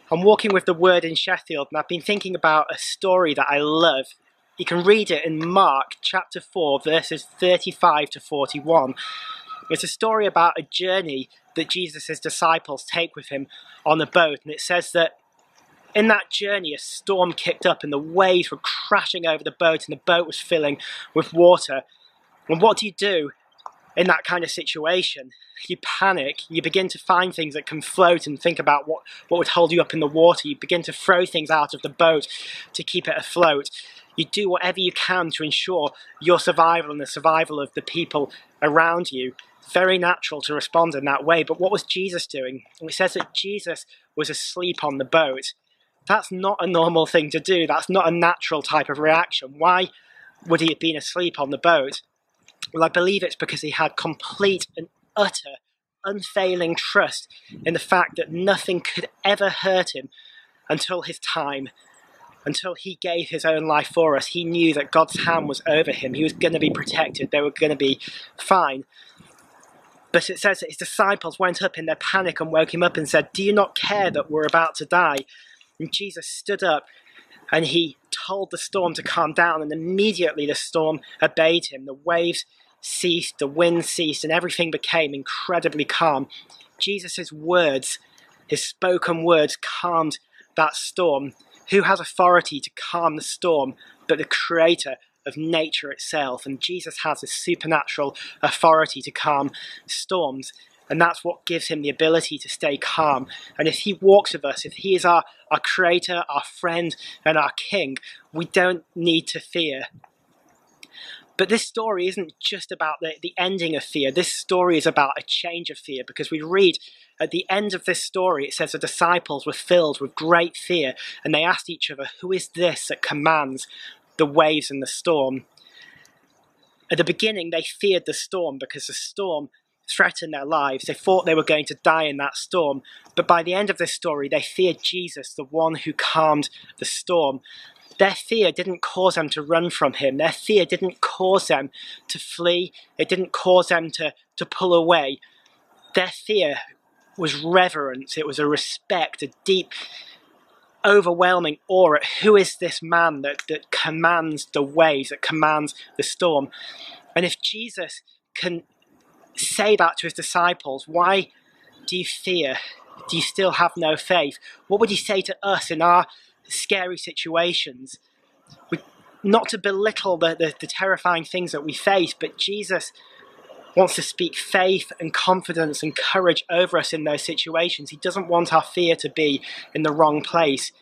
I'm walking with the Word in Sheffield, and I've been thinking about a story that I love. You can read it in Mark chapter 4, verses 35 to 41. It's a story about a journey that Jesus' disciples take with him on a boat, and it says that in that journey a storm kicked up and the waves were crashing over the boat and the boat was filling with water. And what do in that kind of situation? You panic, you begin to find things that can float and think about what would hold you up in the water. You begin to throw things out of the boat to keep it afloat. You do whatever you can to ensure your survival and the survival of the people around you. Very natural to respond in that way, but what was Jesus doing? It says that Jesus was asleep on the boat. That's not a normal thing to do. That's not a natural type of reaction. Why would he have been asleep on the boat? Well, I believe it's because he had complete and utter, unfailing trust in the fact that nothing could ever hurt him until his time, until he gave his own life for us. He knew that God's hand was over him. He was going to be protected. They were going to be fine. But it says that his disciples went up in their panic and woke him up and said, "Do you not care that we're about to die?" And Jesus stood up and he told the storm to calm down, and immediately the storm obeyed him. The waves ceased, the wind ceased, and everything became incredibly calm. Jesus' words, his spoken words, calmed that storm. Who has authority to calm the storm but the creator of nature itself? And Jesus has a supernatural authority to calm storms. And that's what gives him the ability to stay calm. And if he walks with us, if he is our creator, our friend, and our king, we don't need to fear. But this story isn't just about the ending of fear. This story is about a change of fear, because we read at the end of this story, it says the disciples were filled with great fear, and they asked each other, "Who is this that commands the waves and the storm?" At the beginning, they feared the storm because the storm threatened their lives. They thought they were going to die in that storm. But by the end of this story, they feared Jesus, the one who calmed the storm. Their fear didn't cause them to run from him. Their fear didn't cause them to flee. It didn't cause them to pull away. Their fear was reverence. It was a respect, a deep, overwhelming awe at who is this man that commands the waves, that commands the storm. And if Jesus can say that to his disciples, why do you fear? Do you still have no faith? What would he say to us in our scary situations? Not to belittle the terrifying things that we face, but Jesus wants to speak faith and confidence and courage over us in those situations. He doesn't want our fear to be in the wrong place.